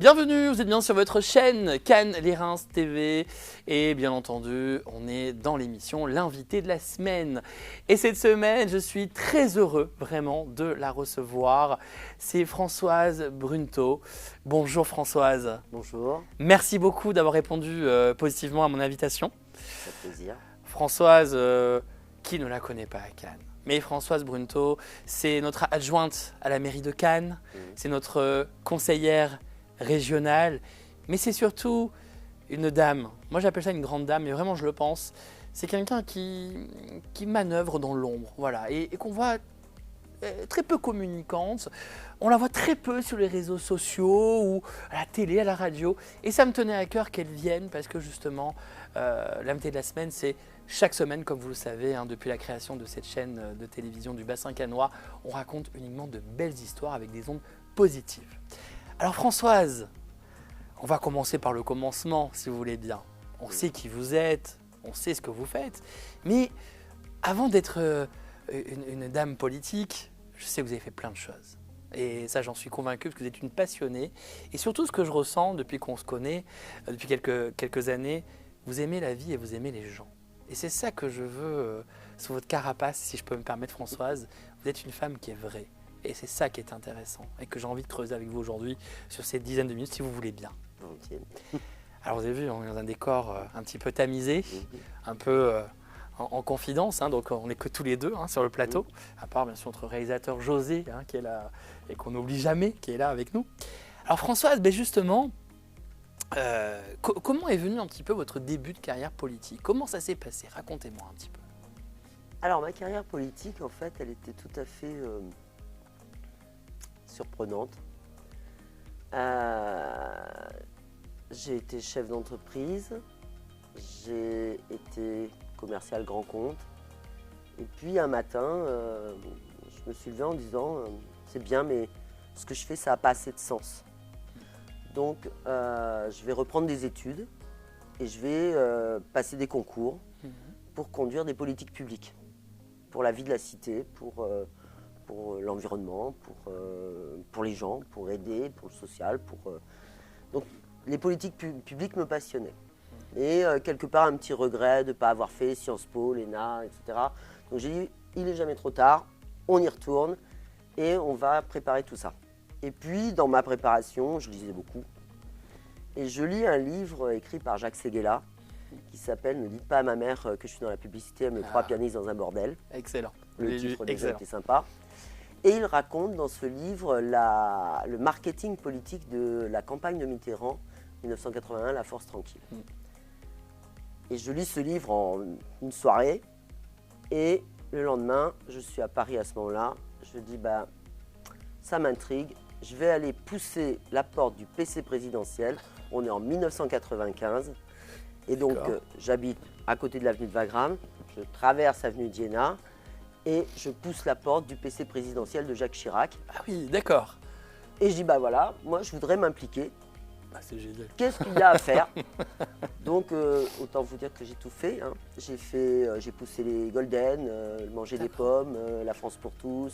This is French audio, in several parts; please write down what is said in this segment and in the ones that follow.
Bienvenue, vous êtes bien sur votre chaîne Cannes les Reims TV et bien entendu, on est dans l'émission L'invité de la semaine. Et cette semaine, je suis très heureux vraiment de la recevoir. C'est Françoise Brunto. Bonjour Françoise. Bonjour. Merci beaucoup d'avoir répondu positivement à mon invitation. Ça fait plaisir. Françoise, qui ne la connaît pas à Cannes? Mais Françoise Brunto, c'est notre adjointe à la mairie de Cannes, c'est notre conseillère régionale, mais c'est surtout une dame. Moi j'appelle ça une grande dame, mais vraiment je le pense. C'est quelqu'un qui manœuvre dans l'ombre, voilà, et qu'on voit très peu communicante. On la voit très peu sur les réseaux sociaux ou à la télé, à la radio. Et ça me tenait à cœur qu'elle vienne parce que justement, l'invité de la semaine, c'est chaque semaine, comme vous le savez, depuis la création de cette chaîne de télévision du bassin cannois, on raconte uniquement de belles histoires avec des ondes positives. Alors Françoise, on va commencer par le commencement, si vous voulez bien. On sait qui vous êtes, on sait ce que vous faites, mais avant d'être une dame politique, je sais que vous avez fait plein de choses. Et ça, j'en suis convaincu, parce que vous êtes une passionnée. Et surtout, ce que je ressens depuis qu'on se connaît, depuis quelques années, vous aimez la vie et vous aimez les gens. Et c'est ça que je veux sur votre carapace, si je peux me permettre, Françoise. Vous êtes une femme qui est vraie. Et c'est ça qui est intéressant et que j'ai envie de creuser avec vous aujourd'hui sur ces dizaines de minutes, si vous voulez bien. Volontiers. Alors, vous avez vu, on est dans un décor un petit peu tamisé, un peu en confidence, donc on n'est que tous les deux sur le plateau, à part bien sûr notre réalisateur José, qui est là et qu'on n'oublie jamais, qui est là avec nous. Alors Françoise, justement, comment est venu un petit peu votre début de carrière politique? Comment ça s'est passé? Racontez-moi un petit peu. Alors ma carrière politique, en fait, elle était tout à fait surprenante. J'ai été chef d'entreprise, j'ai été commercial grand compte, et puis un matin, je me suis levé en disant c'est bien, mais ce que je fais, ça n'a pas assez de sens. Donc je vais reprendre des études et je vais passer des concours pour conduire des politiques publiques, pour la vie de la cité, pour l'environnement, pour les gens, pour aider, pour le social. Donc les politiques publiques me passionnaient. Et quelque part un petit regret de ne pas avoir fait Sciences Po, l'ENA, etc. Donc j'ai dit, il n'est jamais trop tard, on y retourne et on va préparer tout ça. Et puis dans ma préparation, je lisais beaucoup. Et je lis un livre écrit par Jacques Séguéla qui s'appelle « Ne dites pas à ma mère que je suis dans la publicité, elle met 3 pianistes dans un bordel ». Excellent. Le titre déjà était sympa. Et il raconte dans ce livre le marketing politique de la campagne de Mitterrand, 1981, La Force tranquille. Et je lis ce livre en une soirée. Et le lendemain, je suis à Paris à ce moment-là. Je dis, ça m'intrigue. Je vais aller pousser la porte du PC présidentiel. On est en 1995. Et donc, j'habite à côté de l'avenue de Wagram. Je traverse l'avenue d'Iéna. Et je pousse la porte du PC présidentiel de Jacques Chirac. Ah oui, d'accord. Et je dis, voilà, moi je voudrais m'impliquer. C'est génial. Qu'est-ce qu'il y a à faire? Donc, autant vous dire que j'ai tout fait. J'ai poussé les Golden, mangé des pommes, la France pour tous.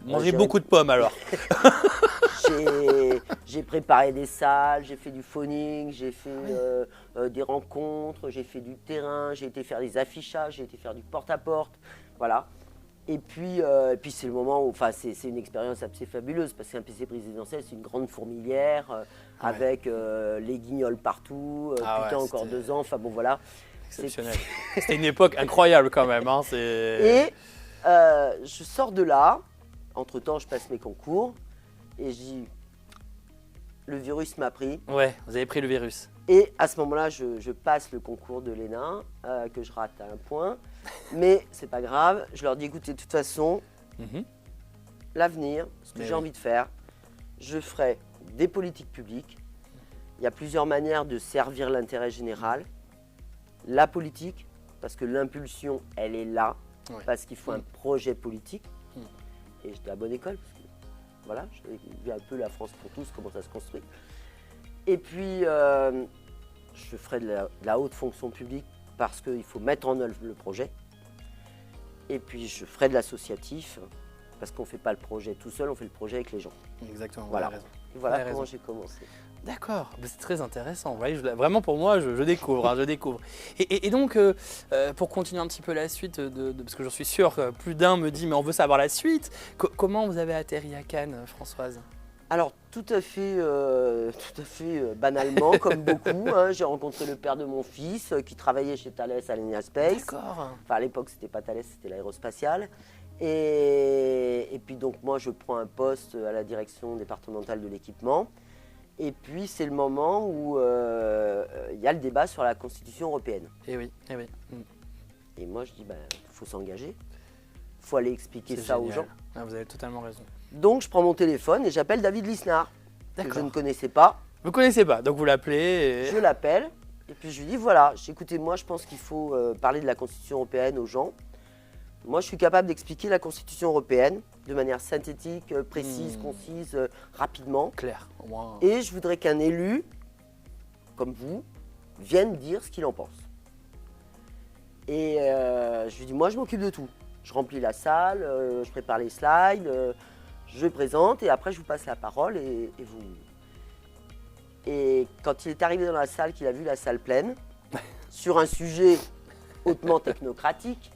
Mangez beaucoup de pommes alors. J'ai préparé des salles, j'ai fait du phoning, j'ai fait des rencontres, j'ai fait du terrain, j'ai été faire des affichages, j'ai été faire du porte-à-porte. Voilà. Et puis c'est le moment où, c'est une expérience assez fabuleuse parce qu'un PC présidentiel, c'est une grande fourmilière avec les guignols partout, encore 2 ans, voilà. Exceptionnel. C'était une époque incroyable quand même. Et je sors de là, entre-temps je passe mes concours et je dis, le virus m'a pris. Ouais, vous avez pris le virus. Et à ce moment-là, je passe le concours de l'ENA, que je rate à 1 point. Mais c'est pas grave, je leur dis, écoutez, de toute façon, l'avenir, ce que j'ai envie de faire, je ferai des politiques publiques. Il y a plusieurs manières de servir l'intérêt général. La politique, parce que l'impulsion, elle est là, parce qu'il faut un projet politique. Et j'étais à bonne école, parce que voilà, j'ai vu un peu la France pour tous, comment ça se construit. Et puis, je ferai de la haute fonction publique parce qu'il faut mettre en œuvre le projet. Et puis, je ferai de l'associatif parce qu'on ne fait pas le projet tout seul, on fait le projet avec les gens. Exactement, voilà. vous avez raison. Voilà avez comment raison. j'ai commencé. D'accord, bah, c'est très intéressant. Vous voyez, vraiment pour moi, je découvre, je découvre. Et donc, pour continuer un petit peu la suite, parce que j'en suis sûr que plus d'un me dit, mais on veut savoir la suite. Comment vous avez atterri à Cannes, Françoise? Alors tout à fait banalement, comme beaucoup, hein, j'ai rencontré le père de mon fils qui travaillait chez Thales Alenia Space. D'accord. Enfin à l'époque c'était pas Thales, c'était l'aérospatiale. Et puis donc moi je prends un poste à la direction départementale de l'équipement. Et puis c'est le moment où il y a le débat sur la Constitution européenne. Eh oui, eh oui. Et moi je dis, faut s'engager, faut aller expliquer C'est ça aux génial. gens. Ah, vous avez totalement raison. Donc je prends mon téléphone et j'appelle David Lisnard, que je D'accord. ne connaissais pas. Vous connaissez pas, donc vous l'appelez. Je l'appelle et puis je lui dis, voilà, écoutez, moi je pense qu'il faut parler de la Constitution européenne aux gens. Moi je suis capable d'expliquer la Constitution européenne de manière synthétique, précise, concise, rapidement. Clair, au moins. Et je voudrais qu'un élu, comme vous, vienne dire ce qu'il en pense. Et je lui dis, moi je m'occupe de tout. Je remplis la salle, je prépare les slides, je présente et après je vous passe la parole et vous... Et quand il est arrivé dans la salle, qu'il a vu la salle pleine, sur un sujet hautement technocratique,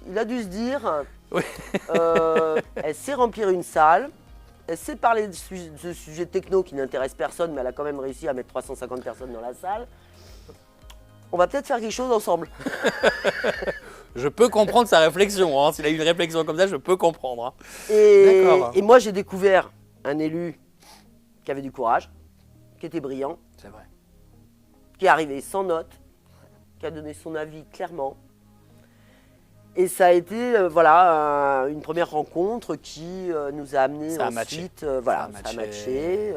il a dû se dire, Oui. Elle sait remplir une salle, elle sait parler de sujets techno qui n'intéressent personne, mais elle a quand même réussi à mettre 350 personnes dans la salle. On va peut-être faire quelque chose ensemble. Je peux comprendre sa réflexion. Hein. S'il a eu une réflexion comme ça, je peux comprendre. Hein. D'accord. Et moi, j'ai découvert un élu qui avait du courage, qui était brillant, C'est vrai. qui est arrivé sans note, qui a donné son avis clairement. Et ça a été une première rencontre qui nous a amené Ça a ensuite, matché. ça a matché.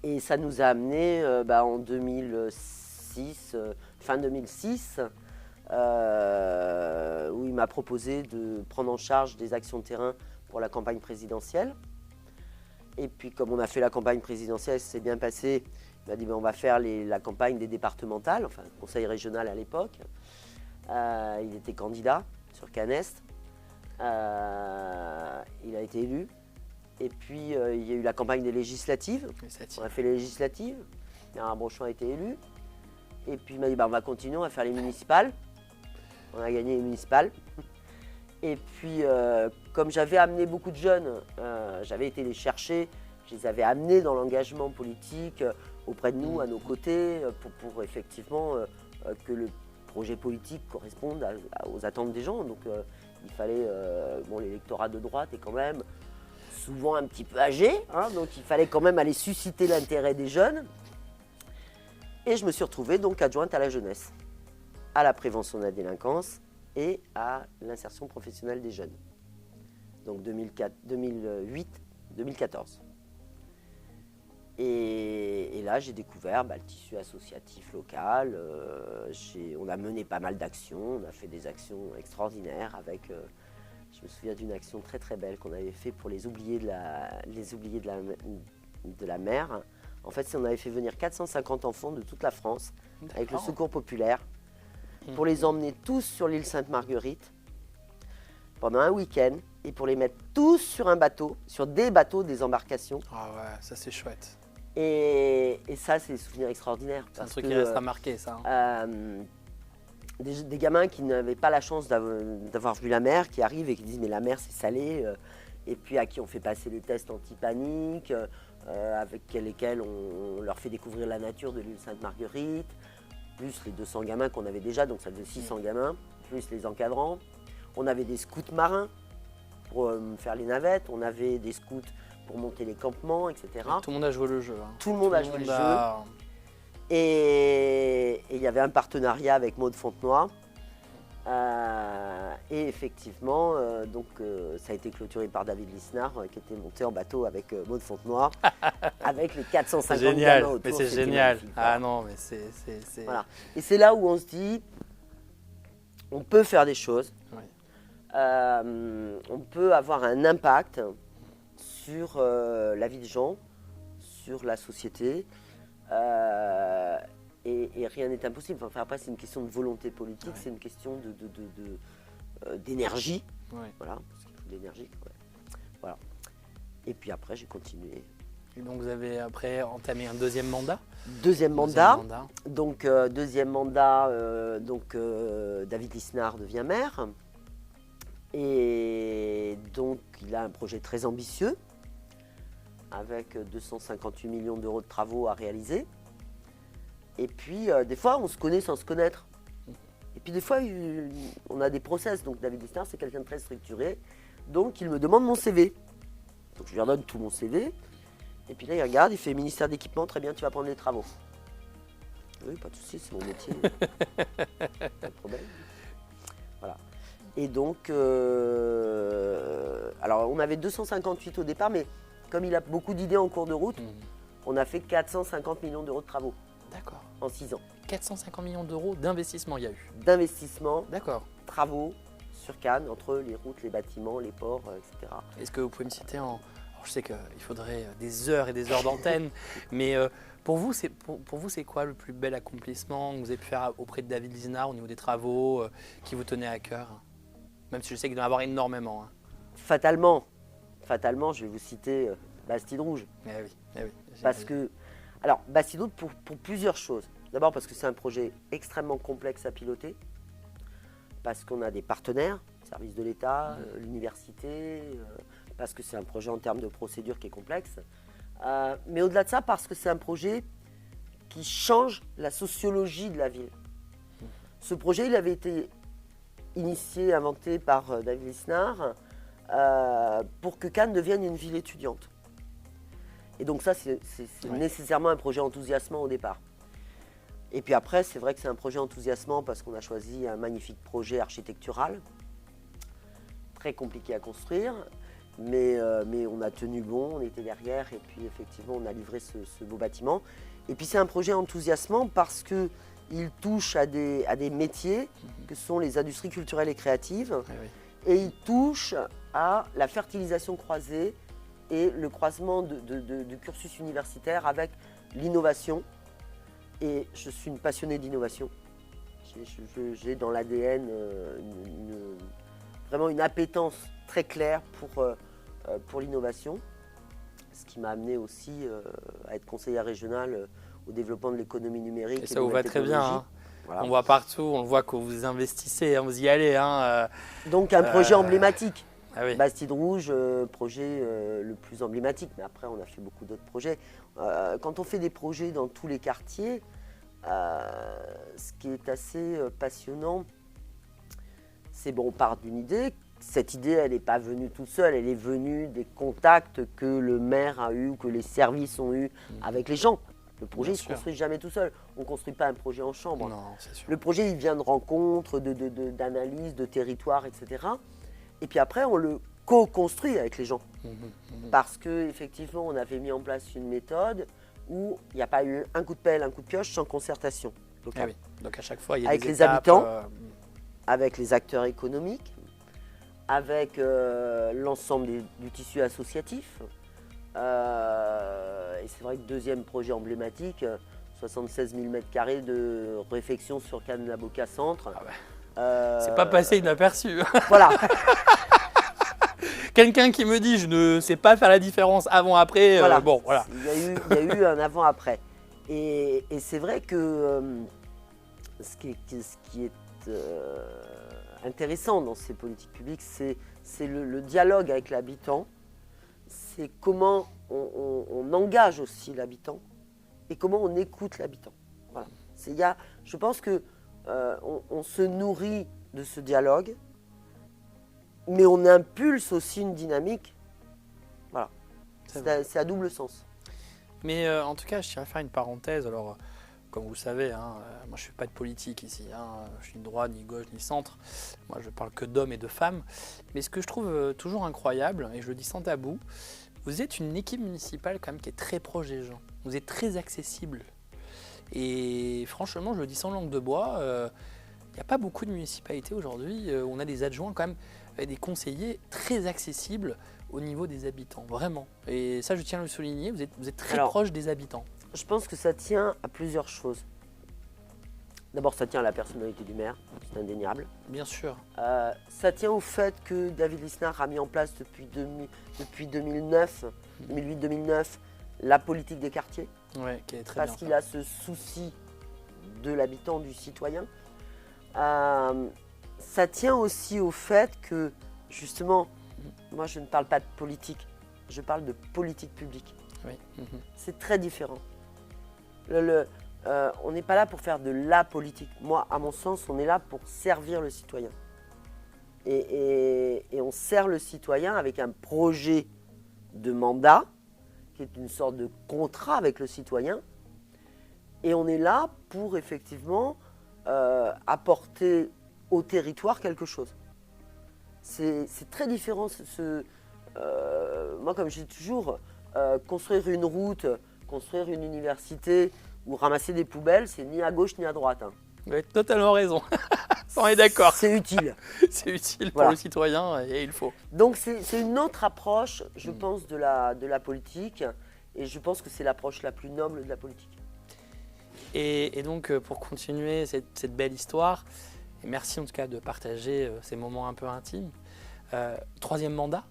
Et ça nous a amené en 2006, fin 2006, où il m'a proposé de prendre en charge des actions de terrain pour la campagne présidentielle. Et puis comme on a fait la campagne présidentielle, ça s'est bien passé, il m'a dit on va faire la campagne des départementales, enfin le conseil régional à l'époque. Il était candidat sur Cannes Est. Il a été élu. Et puis il y a eu la campagne des législatives. On a fait les législatives. Bernard Brochon a été élu. Et puis il m'a dit on va continuer, on va faire les municipales. On a gagné les municipales. Et puis comme j'avais amené beaucoup de jeunes, j'avais été les chercher, je les avais amenés dans l'engagement politique auprès de nous, à nos côtés, pour effectivement que le projet politique corresponde aux attentes des gens. Donc il fallait, l'électorat de droite est quand même souvent un petit peu âgé, hein, donc il fallait quand même aller susciter l'intérêt des jeunes. Et je me suis retrouvée donc adjointe à la jeunesse, à la prévention de la délinquance et à l'insertion professionnelle des jeunes. Donc 2008-2014. Et là, j'ai découvert le tissu associatif local. On a mené pas mal d'actions. On a fait des actions extraordinaires avec... je me souviens d'une action très très belle qu'on avait fait pour les oubliés de la mer. En fait, on avait fait venir 450 enfants de toute la France avec le Secours populaire pour les emmener tous sur l'île Sainte-Marguerite pendant un week-end et pour les mettre tous sur un bateau, sur des bateaux, des embarcations. Ah ouais, ça c'est chouette. Et ça, c'est des souvenirs extraordinaires. C'est un truc qui restera marqué, ça. Des gamins qui n'avaient pas la chance d'avoir vu la mer, qui arrivent et qui disent mais la mer c'est salé, et puis à qui on fait passer les tests anti-panique, avec lesquels on leur fait découvrir la nature de l'île Sainte-Marguerite, plus les 200 gamins qu'on avait déjà, donc ça faisait 600 gamins, plus les encadrants. On avait des scouts marins pour faire les navettes, on avait des scouts pour monter les campements, etc. Tout le monde a joué le jeu. Hein. Tout le monde a joué le jeu. Et il y avait un partenariat avec Maud Fontenoy. Et effectivement, ça a été clôturé par David Lisnard, qui était monté en bateau avec Maud Fontenoy, avec les 450 génial, gamins autour. mais c'est génial. Ah non, mais c'est... Voilà. Et c'est là où on se dit, on peut faire des choses. Oui. On peut avoir un impact sur la vie des gens, sur la société. Et rien n'est impossible. Enfin, après, c'est une question de volonté politique, c'est une question d'énergie. Ouais. Voilà, parce qu'il faut de l'énergie. Ouais. Voilà. Et puis après, j'ai continué. Et donc vous avez après entamé un deuxième mandat. Deuxième mandat. Donc, deuxième mandat, David Lisnard devient maire. Et donc, il a un projet très ambitieux, avec 258 millions d'euros de travaux à réaliser. Et puis, des fois, on se connaît sans se connaître. Et puis, des fois, on a des process. Donc, David Lisnard, c'est quelqu'un de très structuré. Donc, il me demande mon CV. Donc, je lui redonne tout mon CV. Et puis là, il regarde, il fait ministère d'équipement, très bien, tu vas prendre les travaux. Oui, pas de souci, c'est mon métier. Pas de problème. Voilà. Et donc, alors on avait 258 au départ, mais comme il a beaucoup d'idées en cours de route, on a fait 450 millions d'euros de travaux. D'accord. En 6 ans. 450 millions d'euros d'investissement, il y a eu. D'investissement, D'accord. travaux sur Cannes, entre les routes, les bâtiments, les ports, etc. Est-ce que vous pouvez me citer en... Alors, je sais qu'il faudrait des heures et des heures d'antenne, mais pour vous, c'est quoi le plus bel accomplissement que vous avez pu faire auprès de David Lisnard au niveau des travaux qui vous tenaient à cœur? Même si je sais qu'il doit y en avoir énormément. Hein. Fatalement, je vais vous citer Bastide Rouge. Eh oui. Parce que, alors, Bastide Rouge pour plusieurs choses. D'abord parce que c'est un projet extrêmement complexe à piloter, parce qu'on a des partenaires, services de l'État, l'université, parce que c'est un projet en termes de procédure qui est complexe. Mais au-delà de ça, parce que c'est un projet qui change la sociologie de la ville. Ce projet, il avait été initié, inventé par David Lisnard pour que Cannes devienne une ville étudiante. Et donc ça, c'est nécessairement un projet enthousiasmant au départ. Et puis après, c'est vrai que c'est un projet enthousiasmant parce qu'on a choisi un magnifique projet architectural, très compliqué à construire, mais on a tenu bon, on était derrière et puis effectivement, on a livré ce beau bâtiment. Et puis c'est un projet enthousiasmant parce qu'il touche à des métiers que sont les industries culturelles et créatives, et il touche à la fertilisation croisée et le croisement de cursus universitaire avec l'innovation. Et je suis une passionnée d'innovation. J'ai dans l'ADN vraiment une appétence très claire pour l'innovation, ce qui m'a amené aussi à être conseillère régionale au développement de l'économie numérique. Et ça vous va très bien. Hein. Voilà. On voit partout, on le voit que vous investissez, hein, vous y allez. Hein, Donc un projet emblématique. Ah oui. Bastide Rouge, projet le plus emblématique, mais après on a fait beaucoup d'autres projets. Quand on fait des projets dans tous les quartiers, ce qui est assez passionnant, c'est bon, on part d'une idée. Cette idée, elle n'est pas venue toute seule, elle est venue des contacts que le maire a eu, que les services ont eu avec les gens. Le projet, il ne se construit jamais tout seul. On ne construit pas un projet en chambre. Non, c'est sûr. Le projet, il vient de rencontres, d'analyses, de territoires, etc. Et puis après, on le co-construit avec les gens. Parce qu'effectivement, on avait mis en place une méthode où il n'y a pas eu un coup de pelle, un coup de pioche sans concertation locale. Ah oui. Donc à chaque fois, il y a avec des les étapes, habitants, avec les acteurs économiques, avec l'ensemble du tissu associatif. Et c'est vrai que deuxième projet emblématique, 76 000 m² de réfection sur Cannes-la-Boca Centre. Ah ouais. C'est pas passé inaperçu. Voilà. Quelqu'un qui me dit je ne sais pas faire la différence avant-après, voilà. Bon voilà. Il y a eu un avant-après. Et c'est vrai que ce qui est intéressant dans ces politiques publiques, c'est le dialogue avec l'habitant, c'est comment on engage aussi l'habitant et comment on écoute l'habitant. Voilà. Je pense que on se nourrit de ce dialogue, mais on impulse aussi une dynamique. Voilà. C'est à double sens. Mais en tout cas, je tiens à faire une parenthèse. Alors, comme vous le savez, hein, moi je ne fais pas de politique ici. Hein, je suis ni droite, ni gauche, ni centre. Moi je parle que d'hommes et de femmes. Mais ce que je trouve toujours incroyable, et je le dis sans tabou, vous êtes une équipe municipale quand même qui est très proche des gens. Vous êtes très accessible. Et franchement, je le dis sans langue de bois, il n'y a pas beaucoup de municipalités aujourd'hui où on a des adjoints quand même, des conseillers très accessibles au niveau des habitants, vraiment. Et ça, je tiens à le souligner, vous êtes très proche des habitants. Je pense que ça tient à plusieurs choses. D'abord, ça tient à la personnalité du maire, c'est indéniable. Bien sûr. Ça tient au fait que David Lisnard a mis en place depuis 2009, 2008-2009, la politique des quartiers. Ouais, qui est très Parce bien. qu'il a ce souci de l'habitant, du citoyen. Ça tient aussi au fait que, justement, moi je ne parle pas de politique, je parle de politique publique. Oui. C'est très différent. On n'est pas là pour faire de la politique. Moi, à mon sens, on est là pour servir le citoyen. Et on sert le citoyen avec un projet de mandat, qui est une sorte de contrat avec le citoyen. Et on est là pour effectivement apporter au territoire quelque chose. C'est très différent. Moi, comme je dis toujours, construire une route, construire une université ou ramasser des poubelles, c'est ni à gauche ni à droite. Hein. Vous avez totalement raison. On est d'accord. C'est utile. C'est utile Voilà. pour le citoyen et il faut. Donc c'est une autre approche, je pense, de la politique. Et je pense que c'est l'approche la plus noble de la politique. Et donc, pour continuer cette belle histoire, et merci en tout cas de partager ces moments un peu intimes. 3e mandat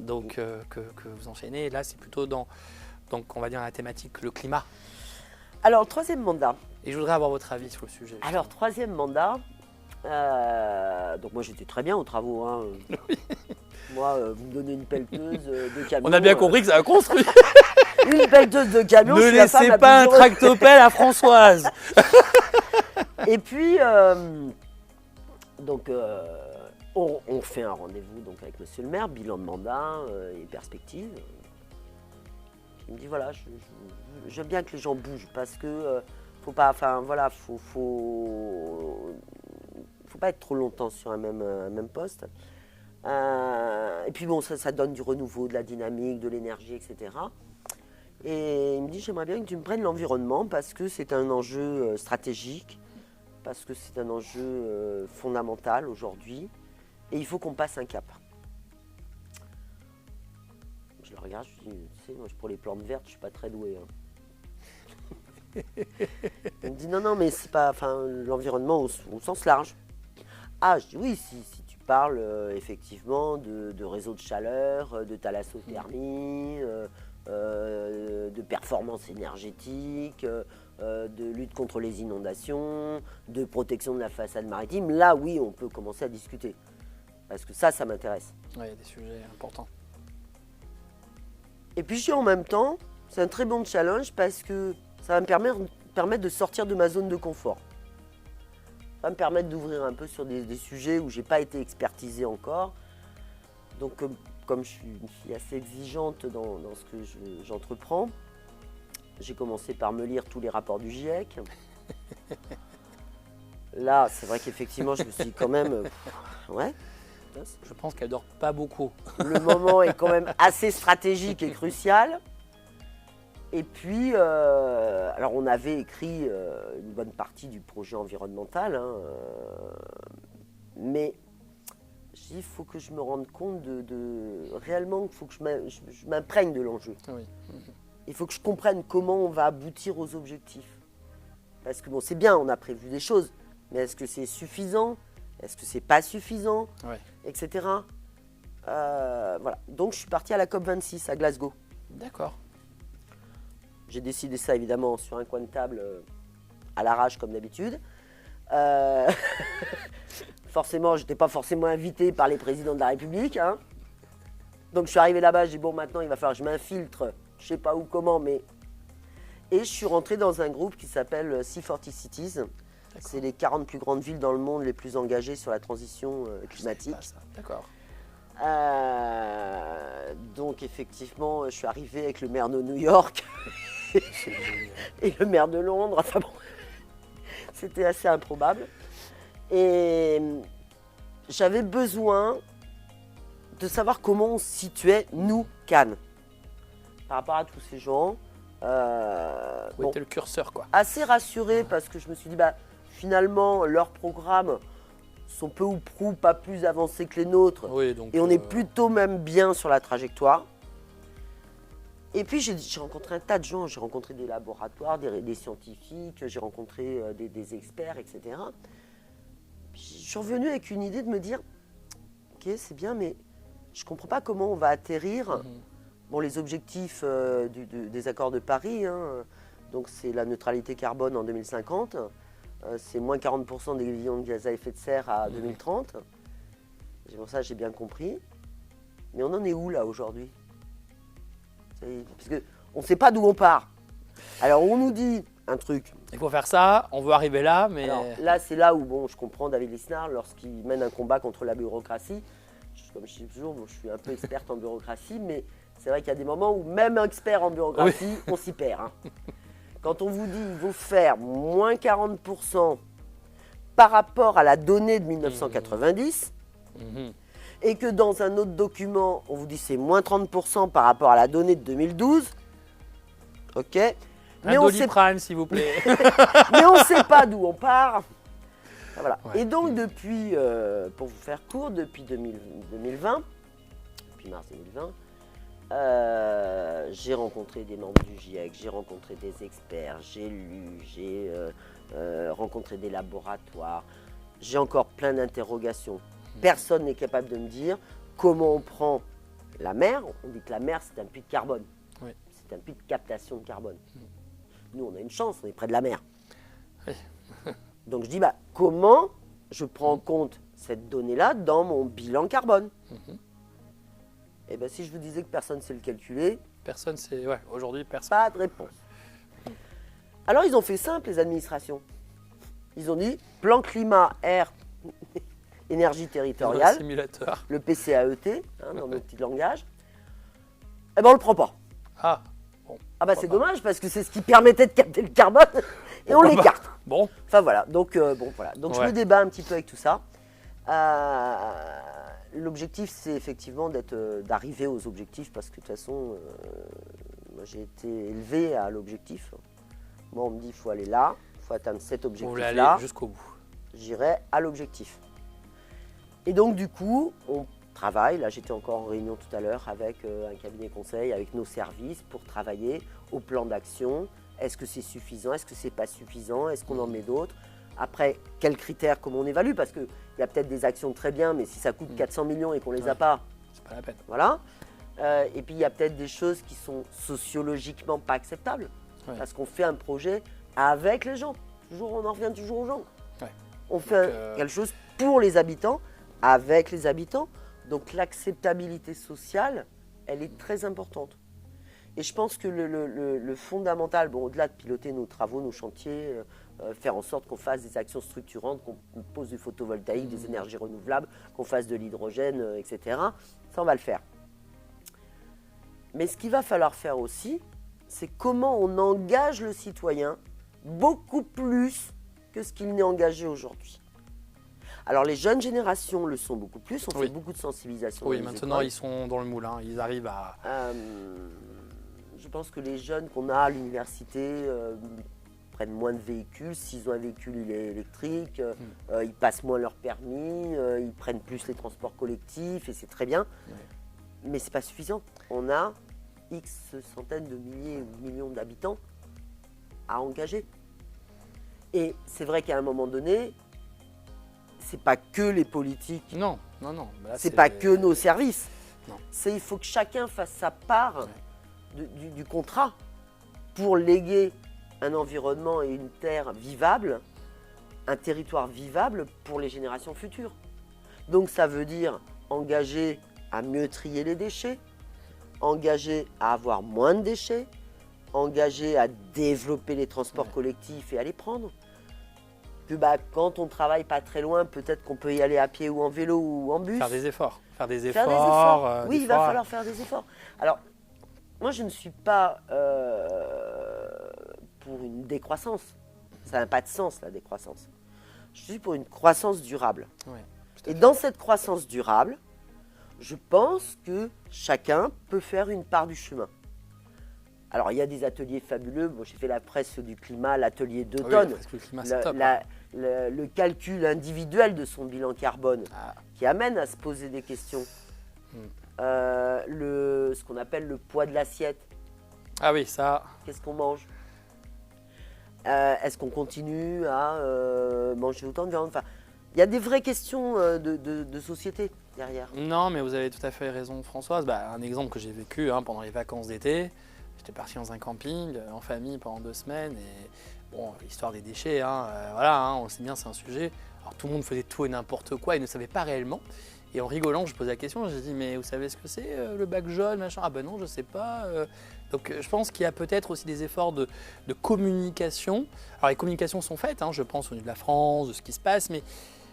donc, que vous enchaînez. Et là, c'est plutôt donc, on va dire, la thématique, le climat. Alors, 3e mandat. Et je voudrais avoir votre avis sur le sujet. Alors, 3e mandat. Donc, moi, j'étais très bien aux travaux. Hein. Oui. Moi, vous me donnez une pelleteuse de camion. On a bien compris que ça a construit. Une pelleteuse de camion. Ne je suis la femme laissez la pas un plus heureuse. tractopelle à Françoise. Et puis, donc, on fait un rendez-vous donc, avec monsieur le maire, bilan de mandat et perspective. Il me dit voilà, j'aime bien que les gens bougent parce que faut pas, enfin voilà, faut pas être trop longtemps sur un même poste. Et puis bon, ça donne du renouveau, de la dynamique, de l'énergie, etc. Et il me dit j'aimerais bien que tu me prennes l'environnement parce que c'est un enjeu stratégique, parce que c'est un enjeu fondamental aujourd'hui, et il faut qu'on passe un cap. Je le regarde, je dis, tu sais, moi pour les plantes vertes, je suis pas très doué. Hein. Il me dit non, mais c'est pas, enfin, l'environnement au sens large. Ah, je dis oui, si tu parles effectivement de réseaux de chaleur, de thalassothermie, de performance énergétique, de lutte contre les inondations, de protection de la façade maritime, là oui, on peut commencer à discuter. Parce que ça m'intéresse. Oui, il y a des sujets importants. Et puis en même temps, c'est un très bon challenge parce que ça va me permettre de sortir de ma zone de confort. Ça va me permettre d'ouvrir un peu sur des sujets où je n'ai pas été expertisé encore. Donc comme je suis une fille assez exigeante dans ce que j'entreprends, j'ai commencé par me lire tous les rapports du GIEC. Là, c'est vrai qu'effectivement, je me suis dit quand même... ouais. Je pense qu'elle dort pas beaucoup. Le moment est quand même assez stratégique et crucial. Et puis, alors on avait écrit une bonne partie du projet environnemental, hein, mais il faut que je me rende compte réellement, il faut que je m'imprègne de l'enjeu. Oui. Il faut que je comprenne comment on va aboutir aux objectifs. Parce que bon, c'est bien, on a prévu des choses, mais est-ce que c'est suffisant ? Est-ce que c'est pas suffisant ? Ouais. Etc. Voilà. Donc je suis parti à la COP26 à Glasgow. D'accord. J'ai décidé ça évidemment sur un coin de table à l'arrache comme d'habitude. Forcément, je n'étais pas forcément invité par les présidents de la République. Hein. Donc je suis arrivé là-bas, j'ai dit bon maintenant il va falloir que je m'infiltre, je ne sais pas où, comment, mais... Et je suis rentré dans un groupe qui s'appelle C40 Cities. C'est les 40 plus grandes villes dans le monde les plus engagées sur la transition climatique. D'accord. Donc effectivement, je suis arrivé avec le maire de New York et le maire de Londres. Enfin bon, c'était assez improbable. Et j'avais besoin de savoir comment on se situait, nous, Cannes, par rapport à tous ces gens. Où était le curseur, quoi. Assez rassuré parce que je me suis dit, finalement, leurs programmes sont peu ou prou pas plus avancés que les nôtres. Oui, donc, et on est plutôt même bien sur la trajectoire. Et puis j'ai rencontré un tas de gens, j'ai rencontré des laboratoires, des scientifiques, j'ai rencontré des experts, etc. Puis je suis revenu avec une idée de me dire, ok, c'est bien, mais je ne comprends pas comment on va atterrir. Bon, les objectifs des accords de Paris, hein, donc c'est la neutralité carbone en 2050, c'est moins 40% des émissions de gaz à effet de serre à 2030. C'est pour ça que j'ai bien compris. Mais on en est où là aujourd'hui? Parce qu'on ne sait pas d'où on part. Alors on nous dit un truc. Il faut faire ça, on veut arriver là, mais... Alors, là, c'est là où bon, je comprends David Lisnard lorsqu'il mène un combat contre la bureaucratie. Comme je dis toujours, bon, je suis un peu experte en bureaucratie, mais c'est vrai qu'il y a des moments où même un expert en bureaucratie, on s'y perd. Hein. Quand on vous dit qu'il faut faire moins 40% par rapport à la donnée de 1990, et que dans un autre document, on vous dit c'est moins 30% par rapport à la donnée de 2012, ok. Mais un Doliprane, s'il vous plaît. Mais on ne sait pas d'où on part. Voilà. Ouais. Et donc depuis, pour vous faire court, depuis 2020, depuis mars 2020, j'ai rencontré des membres du GIEC, j'ai rencontré des experts, j'ai lu, j'ai rencontré des laboratoires, j'ai encore plein d'interrogations. Personne n'est capable de me dire comment on prend la mer. On dit que la mer, c'est un puits de carbone. Oui. C'est un puits de captation de carbone. Nous, on a une chance, on est près de la mer. Oui. Donc je dis, comment je prends en compte cette donnée-là dans mon bilan carbone? Et bien si je vous disais que personne ne sait le calculer, Personne, c'est... Ouais, aujourd'hui, personne. pas de réponse. Alors ils ont fait simple, les administrations. Ils ont dit, plan climat, air, énergie territoriale, Simulateur. le PCAET, hein, dans notre petit langage, eh ben on le prend pas. Ah, bon. Ah bah c'est dommage parce que c'est ce qui permettait de capter le carbone et on l'écarte. Bon. Enfin voilà, donc voilà. Donc je Ouais. me débat un petit peu avec tout ça. L'objectif c'est effectivement d'arriver aux objectifs parce que de toute façon, moi j'ai été élevé à l'objectif. Moi on me dit il faut aller là, il faut atteindre cet Vous voulez objectif-là. aller jusqu'au bout. J'irai à l'objectif. Et donc du coup, on travaille, là j'étais encore en réunion tout à l'heure avec un cabinet conseil, avec nos services pour travailler au plan d'action. Est-ce que c'est suffisant? Est-ce que c'est pas suffisant? Est-ce qu'on en met d'autres? Après, quels critères, comment on évalue? Parce qu'il y a peut-être des actions très bien, mais si ça coûte 400 millions et qu'on ne les a pas, C'est pas la peine. voilà. Et puis il y a peut-être des choses qui sont sociologiquement pas acceptables. Ouais. Parce qu'on fait un projet avec les gens. Toujours, on en revient toujours aux gens. Ouais. On fait quelque chose pour les habitants, avec les habitants. Donc l'acceptabilité sociale, elle est très importante. Et je pense que le fondamental, bon, au-delà de piloter nos travaux, nos chantiers, faire en sorte qu'on fasse des actions structurantes, qu'on pose du photovoltaïque, des énergies renouvelables, qu'on fasse de l'hydrogène, etc., ça on va le faire. Mais ce qu'il va falloir faire aussi, c'est comment on engage le citoyen beaucoup plus que ce qu'il n'est engagé aujourd'hui. Alors les jeunes générations le sont beaucoup plus, on fait beaucoup de sensibilisation. Oui, dans les maintenant écoles. ils sont dans le moule, hein. Ils arrivent à... Je pense que les jeunes qu'on a à l'université prennent moins de véhicules. S'ils ont un véhicule, il est électrique, ils passent moins leur permis, ils prennent plus les transports collectifs et c'est très bien. Ouais. Mais ce n'est pas suffisant. On a X centaines de milliers ou millions d'habitants à engager. Et c'est vrai qu'à un moment donné, c'est pas que les politiques, Non, non, non. Bah là, c'est pas que nos services. Non. Il faut que chacun fasse sa part du contrat pour léguer un environnement et une terre vivable, un territoire vivable pour les générations futures. Donc ça veut dire engager à mieux trier les déchets, engager à avoir moins de déchets, engager à développer les transports collectifs et à les prendre. Que quand on travaille pas très loin, peut-être qu'on peut y aller à pied ou en vélo ou en bus. Faire des efforts. Faire des Faire efforts. Oui, des il va fois. falloir faire des efforts. Alors, moi, je ne suis pas pour une décroissance. Ça n'a pas de sens, la décroissance. Je suis pour une croissance durable. Ouais, Et dans cette croissance durable, je pense que chacun peut faire une part du chemin. Alors, il y a des ateliers fabuleux. Bon, j'ai fait la presse du climat, l'atelier d'automne. parce que le climat, c'est top, hein. Le calcul individuel de son bilan carbone qui amène à se poser des questions. Ce qu'on appelle le poids de l'assiette. Ah oui, ça. Qu'est-ce qu'on mange? Est-ce qu'on continue à manger autant de viande? Enfin, il y a des vraies questions de société derrière. Non, mais vous avez tout à fait raison, Françoise. Un exemple que j'ai vécu pendant les vacances d'été. J'étais parti dans un camping en famille pendant 2 semaines. Et bon, l'histoire des déchets, voilà, on sait bien, c'est un sujet. Alors tout le monde faisait tout et n'importe quoi et ne savait pas réellement. Et en rigolant, je posais la question, j'ai dit, mais vous savez ce que c'est le bac jaune, machin? Ah ben non, je sais pas. Donc je pense qu'il y a peut-être aussi des efforts de communication. Alors les communications sont faites, je pense au niveau de la France, de ce qui se passe, mais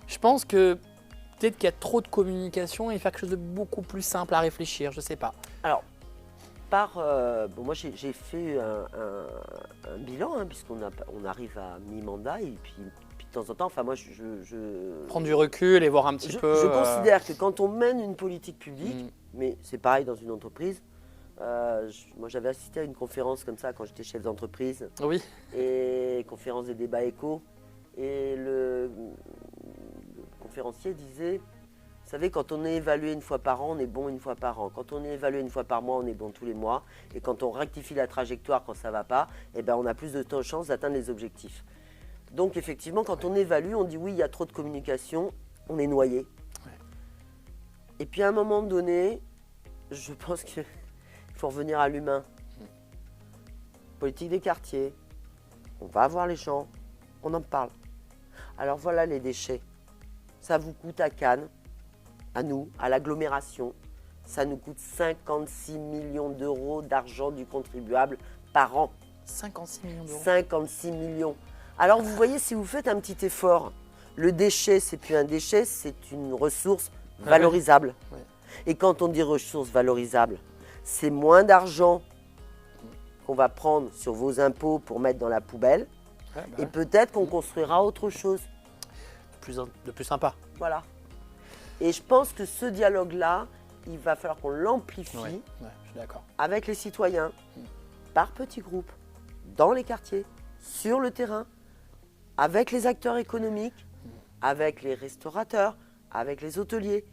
je pense que peut-être qu'il y a trop de communication et faire quelque chose de beaucoup plus simple à réfléchir, je sais pas. Alors, moi j'ai fait un bilan, puisqu'on arrive à mi-mandat et puis de temps en temps, enfin moi Prendre du recul et voir un petit peu. Je considère que quand on mène une politique publique, mais c'est pareil dans une entreprise, moi j'avais assisté à une conférence comme ça quand j'étais chef d'entreprise. Oui. Et conférence des débats éco. Et le conférencier disait, vous savez, quand on est évalué une fois par an, on est bon une fois par an. Quand on est évalué une fois par mois, on est bon tous les mois. Et quand on rectifie la trajectoire quand ça ne va pas, on a plus de chances d'atteindre les objectifs. Donc effectivement, quand on évalue, on dit oui, il y a trop de communication, on est noyé. Ouais. Et puis à un moment donné, je pense qu'il faut revenir à l'humain. Politique des quartiers, on va voir les gens, on en parle. Alors voilà les déchets. Ça vous coûte à Cannes, à nous, à l'agglomération, ça nous coûte 56 millions d'euros d'argent du contribuable par an. 56 millions d'euros. 56 millions. Alors vous voyez, si vous faites un petit effort, le déchet, c'est plus un déchet, c'est une ressource valorisable. Ouais. Et quand on dit ressource valorisable, c'est moins d'argent qu'on va prendre sur vos impôts pour mettre dans la poubelle. Et peut-être qu'on construira autre chose. De plus sympa. Voilà. Et je pense que ce dialogue-là, il va falloir qu'on l'amplifie Je suis d'accord. avec les citoyens, par petits groupes, dans les quartiers, sur le terrain, avec les acteurs économiques, avec les restaurateurs, avec les hôteliers,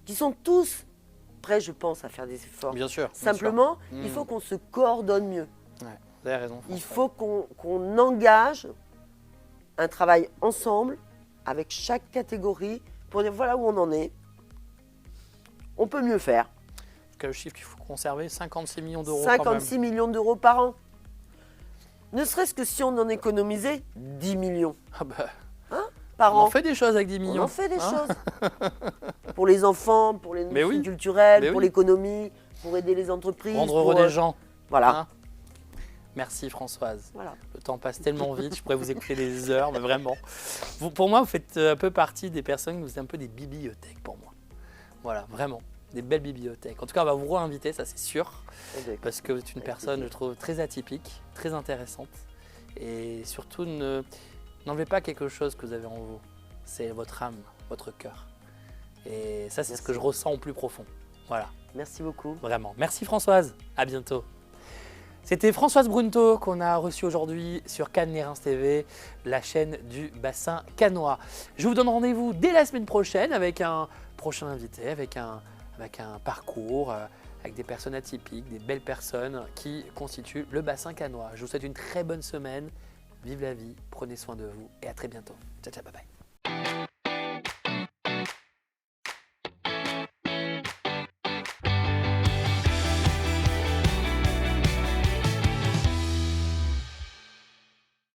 qui sont tous prêts, je pense, à faire des efforts. Bien sûr. Simplement, il faut qu'on se coordonne mieux. Ouais, vous avez raison. Il faut qu'on engage un travail ensemble avec chaque catégorie pour dire voilà où on en est. On peut mieux faire. Quel chiffre qu'il faut conserver? 56 millions d'euros. 56 millions d'euros par an. Ne serait-ce que si on en économisait 10 millions. Ah bah, par on an. en fait des choses avec 10 millions. On en fait des choses. Pour les enfants, pour les Mais oui. culturelles, Mais pour oui. l'économie, pour aider les entreprises. Rendre heureux des gens. Voilà. Merci Françoise. Voilà. Le temps passe tellement vite, je pourrais vous écouter des heures, mais vraiment. Pour moi, vous faites un peu partie des personnes, vous êtes un peu des bibliothèques pour moi. Voilà, vraiment, des belles bibliothèques. En tout cas, on va vous réinviter, ça c'est sûr, parce que vous êtes une personne, je trouve, très atypique, très intéressante. Et surtout, n'enlevez pas quelque chose que vous avez en vous. C'est votre âme, votre cœur. Et ça, c'est ce que je ressens au plus profond. Voilà. Merci beaucoup. Vraiment. Merci Françoise, à bientôt. C'était Françoise Brunto qu'on a reçue aujourd'hui sur Cannes Les Reims TV, la chaîne du bassin cannois. Je vous donne rendez-vous dès la semaine prochaine avec un prochain invité, avec un parcours, avec des personnes atypiques, des belles personnes qui constituent le bassin cannois. Je vous souhaite une très bonne semaine. Vive la vie, prenez soin de vous et à très bientôt. Ciao, ciao, bye bye.